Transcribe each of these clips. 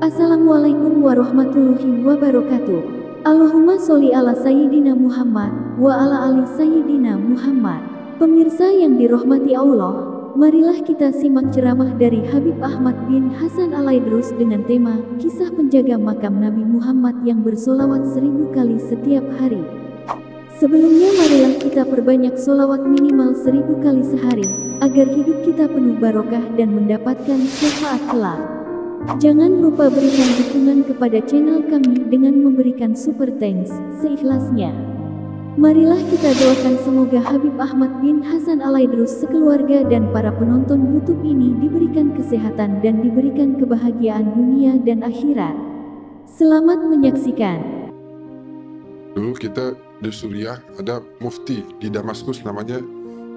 Assalamualaikum warahmatullahi wabarakatuh. Allahumma sholli ala Sayyidina Muhammad wa ala ali Sayyidina Muhammad. Pemirsa yang dirahmati Allah, marilah kita simak ceramah dari Habib Ahmad bin Hasan Al-Aidrus dengan tema Kisah Penjaga Makam Nabi Muhammad yang bersolawat 1000 kali setiap hari. Sebelumnya marilah kita perbanyak solawat minimal 1000 kali sehari, agar hidup kita penuh barokah dan mendapatkan syafaat kelak. Jangan lupa berikan dukungan kepada channel kami dengan memberikan super thanks seikhlasnya. Marilah kita doakan semoga Habib Ahmad bin Hasan Al-Aidrus sekeluarga dan para penonton YouTube ini diberikan kesehatan dan diberikan kebahagiaan dunia dan akhirat. Selamat menyaksikan. Dulu kita di Suriah ada mufti di Damaskus namanya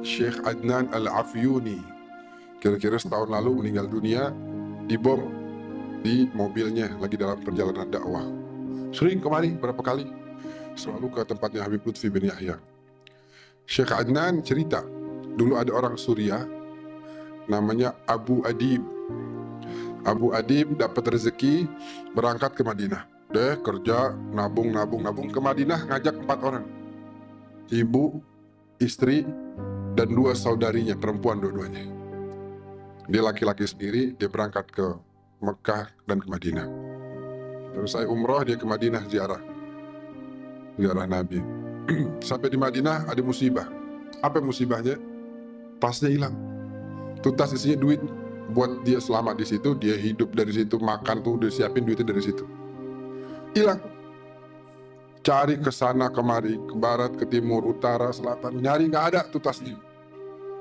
Syekh Adnan Al-Afyuni. Kira-kira setahun lalu meninggal dunia, dibom di mobilnya lagi dalam perjalanan dakwah. Sering kemari berapa kali, selalu ke tempatnya Habib Lutfi bin Yahya. Syekh Adnan cerita, dulu ada orang Suriah namanya Abu Adib. Abu Adib dapat rezeki berangkat ke Madinah. Deh kerja, nabung ke Madinah, ngajak 4 orang. Ibu, istri, dan 2 saudarinya, perempuan dua-duanya. Dia laki-laki sendiri, dia berangkat ke Mekah dan ke Madinah. Terus saya umroh, dia ke Madinah ziarah Nabi. Sampai di Madinah ada musibah. Apa musibahnya? Tasnya hilang. Tuh tas isinya duit. Buat dia selamat di situ, dia hidup dari situ, makan tuh udah siapin duitnya dari situ. Hilang. Cari ke sana kemari, ke barat, ke timur, utara, selatan, nyari nggak ada tuh tasnya.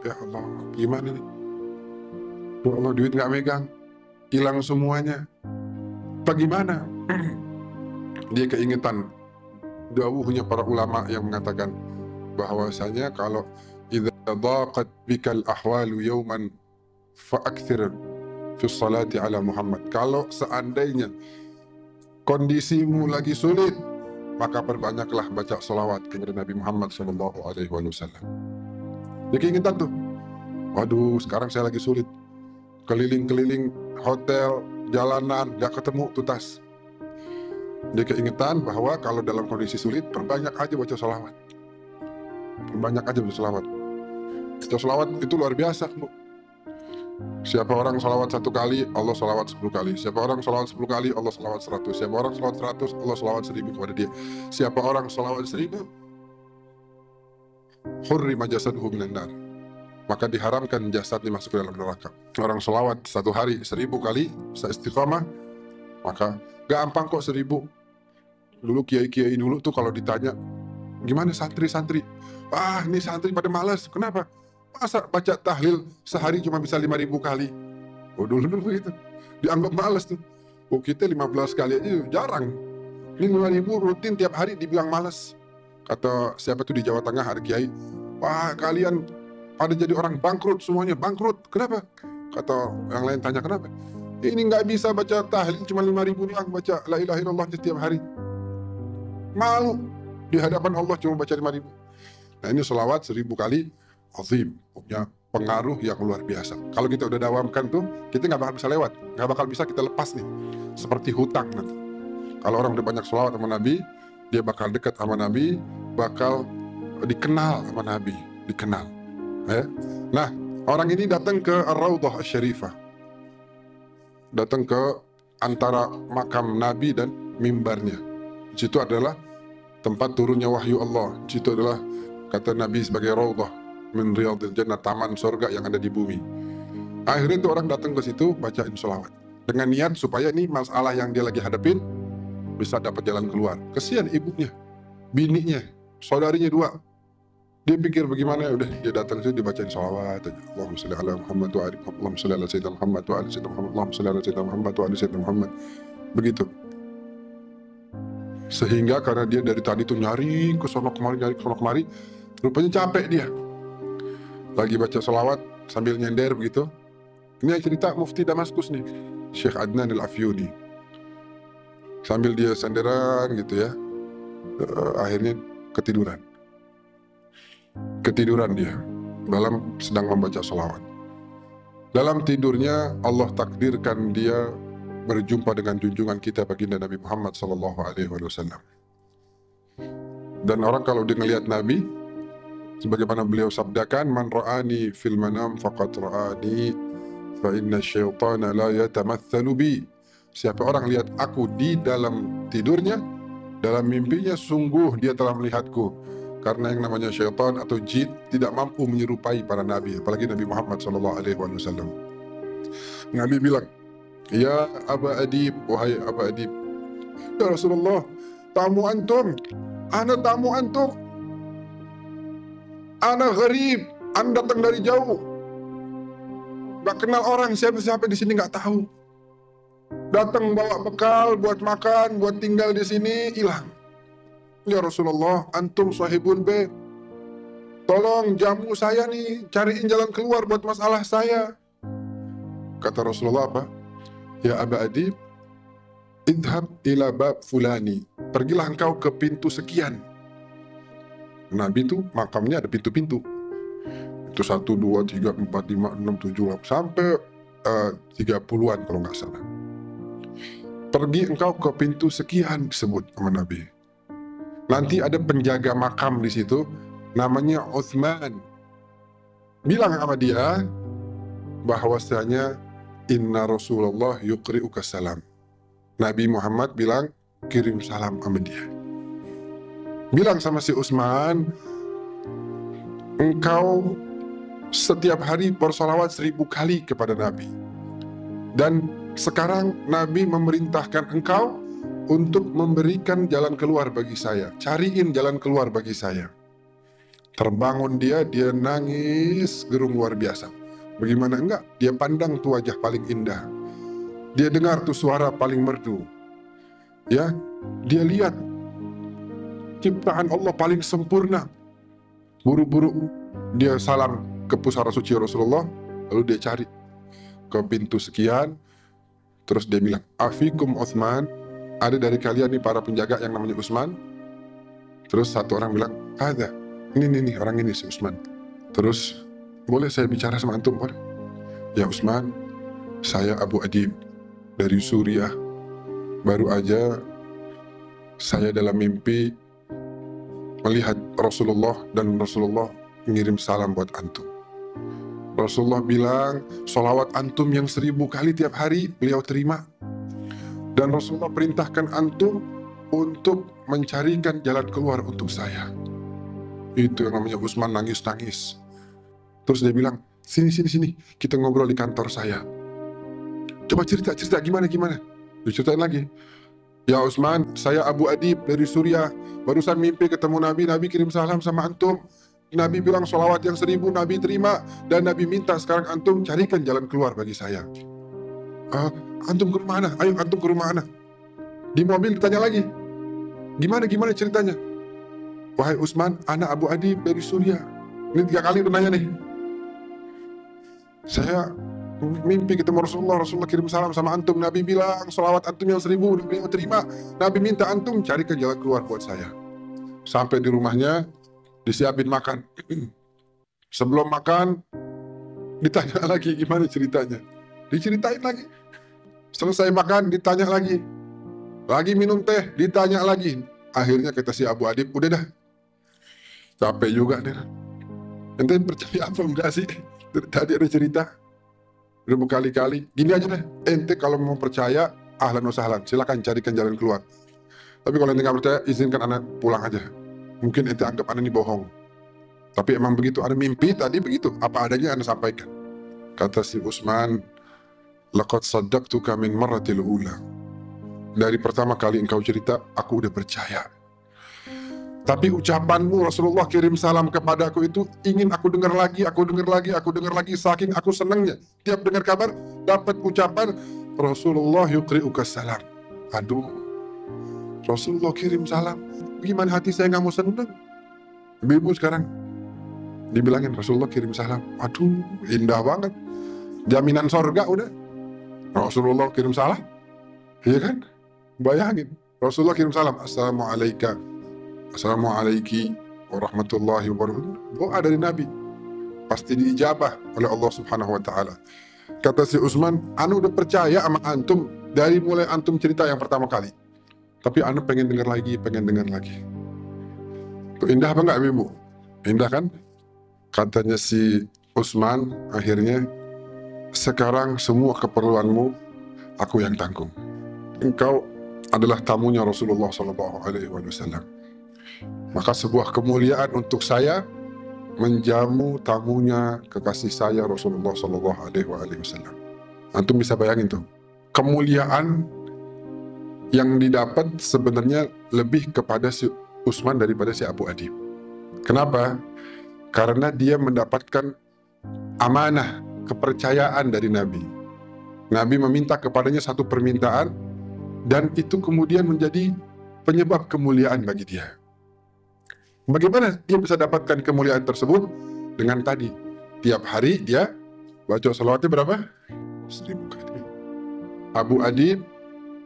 Ya Allah, gimana nih? Ya Allah, duit nggak megang, hilang semuanya. Bagaimana? Dia keingetan dawuhnya para ulama yang mengatakan bahwasanya kalau idza daqat bikal ahwalu yawman fa'akthir fi sholati ala Muhammad. Kalau seandainya kondisimu lagi sulit, maka perbanyaklah baca salawat kepada Nabi Muhammad SAW. Dia keingetan tuh, waduh sekarang saya lagi sulit, keliling-keliling hotel, jalanan, gak ketemu tuh tas. Dia keingetan bahwa kalau dalam kondisi sulit, perbanyak aja baca salawat. Perbanyak aja baca salawat. Baca salawat itu luar biasa, Bu. Siapa orang salawat 1 kali, Allah salawat 10 kali. Siapa orang salawat 10 kali, Allah salawat 100. Siapa orang salawat 100, Allah salawat 1000 kepada dia. Siapa orang salawat 1000, hurrima jasaduhu minan nar, maka diharamkan jasad dimasuk ke dalam neraka. Orang salawat 1 hari 1000 kali, seistiqamah, maka gampang kok 1000. Dulu kiai-kiai dulu tuh kalau ditanya, gimana santri-santri? Ah, ini santri pada malas. Kenapa? Masa baca tahlil sehari cuma bisa 5000 kali? Oh dulu gitu. Dianggap malas tuh. Oh kita 15 kali aja jarang. Ini 5000 rutin tiap hari dibilang malas. Kata siapa tuh di Jawa Tengah ada kiai, wah kalian pada jadi orang bangkrut semuanya, bangkrut. Kenapa? Kata yang lain tanya kenapa? Ini nggak bisa baca tahlil cuma 5000 doang, baca la ilaha illallah setiap hari. Malu di hadapan Allah cuma baca 5000. Nah ini selawat 1000 kali azim, punya pengaruh yang luar biasa. Kalau kita udah dawamkan tuh, kita nggak bakal bisa lewat, nggak bakal bisa kita lepas nih. Seperti hutang nanti. Kalau orang udah banyak selawat sama Nabi, dia bakal dekat sama Nabi, bakal dikenal sama Nabi, dikenal. Ya. Nah, orang ini datang ke Ar-Raudhah Asy-Syarifah. Datang ke antara makam Nabi dan mimbarnya. Di situ adalah tempat turunnya wahyu Allah. Di situ adalah kata Nabi sebagai Raudhah min riyadil jannah, taman surga yang ada di bumi. Akhirnya tuh orang datang ke situ bacain sholawat dengan niat supaya nih masalah yang dia lagi hadapin bisa dapat jalan keluar. Kesian ibunya, bininya, saudarinya 2. Dia pikir bagaimana, udah dia datang situ dibacain sholawat aja. Allahumma sholli ala Muhammad wa ali Muhammad, Allahumma sholli ala sayyidina Muhammad wa ali sayyidina Muhammad, Allahumma sholli ala sayyidina Muhammad wa ali sayyidina Muhammad. Begitu. Sehingga karena dia dari tadi tuh nyari ke sono kemari, rupanya capek dia. Lagi baca sholawat sambil nyender begitu. Ini cerita mufti Damaskus nih, Syekh Adnan Al-Afyuni. Sambil dia senderan gitu ya, akhirnya ketiduran dia sedang membaca sholawat. Dalam tidurnya Allah takdirkan dia berjumpa dengan junjungan kita baginda Nabi Muhammad sallallahu alaihi wasallam. Dan orang kalau dia ngelihat Nabi, sebagaimana beliau sabdakan, man ra'ani fil manam faqad ra'ani fa inna syaitana la yatamatsalu bi. Siapa orang lihat aku di dalam tidurnya, dalam mimpinya, sungguh dia telah melihatku. Karena yang namanya syaitan atau jin tidak mampu menyerupai para nabi, apalagi Nabi Muhammad sallallahu alaihi wasallam. Nabi bilang, "Ya Aba Adib, wahai Aba Adib, ya Rasulullah, tamu antum, ana tamu antum. Ana gharib, anda datang dari jauh. Gak kenal orang, siapa-siapa di sini gak tahu. Datang bawa bekal buat makan, buat tinggal di sini, hilang. Ya Rasulullah, antum sahibul bait. Tolong jamu saya nih, cariin jalan keluar buat masalah saya." Kata Rasulullah apa? "Ya Aba Adib, idhab ila bab fulani. Pergilah engkau ke pintu sekian." Nabi itu makamnya ada pintu-pintu. Itu 1, 2, 3, 4, 5, 6, 7, 8, sampai 30-an kalau nggak salah. Pergi engkau ke pintu sekian, disebut sama Nabi. Nanti ada penjaga makam di situ, namanya Utsman. Bilang sama dia bahwasanya inna Rasulullah yuqri'uka salam. Nabi Muhammad bilang kirim salam sama dia. Bilang sama si Utsman, engkau setiap hari bersolawat 1000 kali kepada Nabi. Dan sekarang Nabi memerintahkan engkau untuk memberikan jalan keluar bagi saya. Cariin jalan keluar bagi saya. Terbangun dia nangis gerung luar biasa. Bagaimana enggak? Dia pandang tuh wajah paling indah. Dia dengar tuh suara paling merdu. Ya, dia lihat ciptaan Allah paling sempurna. Buru-buru dia salam ke pusara suci Rasulullah, lalu dia cari ke pintu sekian, terus dia bilang, "Afikum Utsman, ada dari kalian nih para penjaga yang namanya Utsman?" Terus satu orang bilang, "Ada, ini orang ini si Utsman." Terus, "Boleh saya bicara sama antum?" "Boleh." "Ya Utsman, saya Abu Adib dari Suriah. Baru aja saya dalam mimpi melihat Rasulullah dan Rasulullah mengirim salam buat antum. Rasulullah bilang sholawat antum yang 1000 kali tiap hari beliau terima. Dan Rasulullah perintahkan antum untuk mencarikan jalan keluar untuk saya." Itu yang namanya Utsman nangis-nangis. Terus dia bilang, sini, kita ngobrol di kantor saya. Coba cerita gimana? Diceritain lagi. "Ya Utsman, saya Abu Adib dari Suriah. Barusan mimpi ketemu Nabi kirim salam sama antum. Nabi bilang sholawat yang 1000 Nabi terima. Dan Nabi minta sekarang antum carikan jalan keluar bagi saya." "Antum ke rumah ana? Ayo antum ke rumah ana." Di mobil ditanya lagi, Gimana ceritanya?" "Wahai Utsman, ana Abu Adib dari Suriah." Ini 3 kali udah nanya nih. "Saya mimpi ketemu Rasulullah kirim salam sama antum. Nabi bilang sholawat antum yang 1000 Nabi terima. Nabi minta antum carikan jalan keluar buat saya." Sampai di rumahnya disiapin makan. Sebelum makan ditanya lagi gimana ceritanya. Diceritain lagi. Selesai makan ditanya lagi. Lagi minum teh ditanya lagi. Akhirnya kata si Abu Adib, "Udah dah, capek juga nih. Ente percaya apa enggak sih? Tadi ada cerita udah berkali-kali. Gini aja deh, ente kalau mau percaya ahlan wa sahlan, silakan carikan jalan keluar. Tapi kalau ente nggak percaya, izinkan anak pulang aja. Mungkin ente anggap anak ini bohong. Tapi emang begitu, ada mimpi tadi begitu, apa adanya anak sampaikan." Kata si Utsman, "Laqad saddaqtuka min marratil ula." Dari pertama kali engkau cerita, aku udah percaya. Tapi ucapanmu Rasulullah kirim salam kepadaku itu ingin aku dengar lagi, saking aku senangnya. Tiap dengar kabar, dapat ucapan Rasulullah yuqri'uka salam. Aduh, Rasulullah kirim salam. Gimana hati saya nggak mau senang? Ibu sekarang dibilangin Rasulullah kirim salam. Aduh, indah banget. Jaminan sorga udah. Rasulullah kirim salam. Iya kan? Bayangin, Rasulullah kirim salam. Assalamualaikum warahmatullahi wabarakatuh. Doa dari Nabi pasti diijabah oleh Allah Subhanahu wa taala. Kata si Utsman, anu udah percaya sama antum dari mulai antum cerita yang pertama kali. Tapi anu pengen dengar lagi, pengen dengar lagi. Tuh indah apa enggak Ibu? Indah kan? Katanya si Utsman akhirnya, sekarang semua keperluanmu aku yang tanggung. Engkau adalah tamunya Rasulullah SAW. Maka sebuah kemuliaan untuk saya menjamu tamunya kekasih saya Rasulullah SAW. Antum bisa bayangin tuh, kemuliaan yang didapat sebenarnya lebih kepada si Utsman daripada si Abu Adib. Kenapa? Karena dia mendapatkan amanah, kepercayaan dari Nabi. Nabi meminta kepadanya satu permintaan, dan itu kemudian menjadi penyebab kemuliaan bagi dia. Bagaimana dia bisa dapatkan kemuliaan tersebut? Dengan tadi, tiap hari dia baca salawatnya berapa? 1000 kali. Abu Adib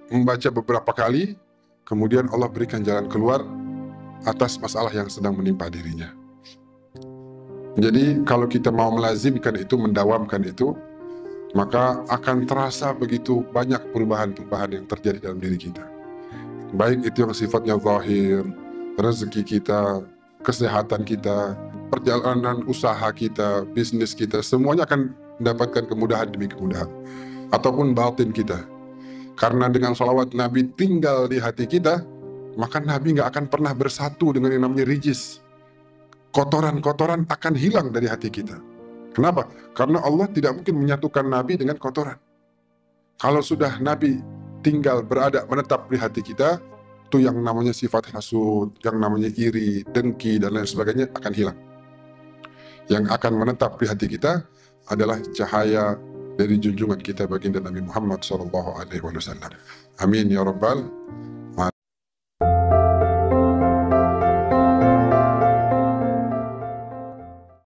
membaca beberapa kali, kemudian Allah berikan jalan keluar atas masalah yang sedang menimpa dirinya. Jadi kalau kita mau melazimkan itu, mendawamkan itu, maka akan terasa begitu banyak perubahan-perubahan yang terjadi dalam diri kita. Baik itu yang sifatnya zahir, rezeki kita, kesehatan kita, perjalanan usaha kita, bisnis kita, semuanya akan mendapatkan kemudahan demi kemudahan. Ataupun batin kita. Karena dengan sholawat Nabi tinggal di hati kita, maka Nabi nggak akan pernah bersatu dengan yang namanya rijis. Kotoran-kotoran akan hilang dari hati kita. Kenapa? Karena Allah tidak mungkin menyatukan Nabi dengan kotoran. Kalau sudah Nabi tinggal berada menetap di hati kita, itu yang namanya sifat hasud, yang namanya iri, dengki, dan lain sebagainya akan hilang. Yang akan menetap di hati kita adalah cahaya dari junjungan kita baginda Nabi Muhammad SAW. Amin ya Rabbal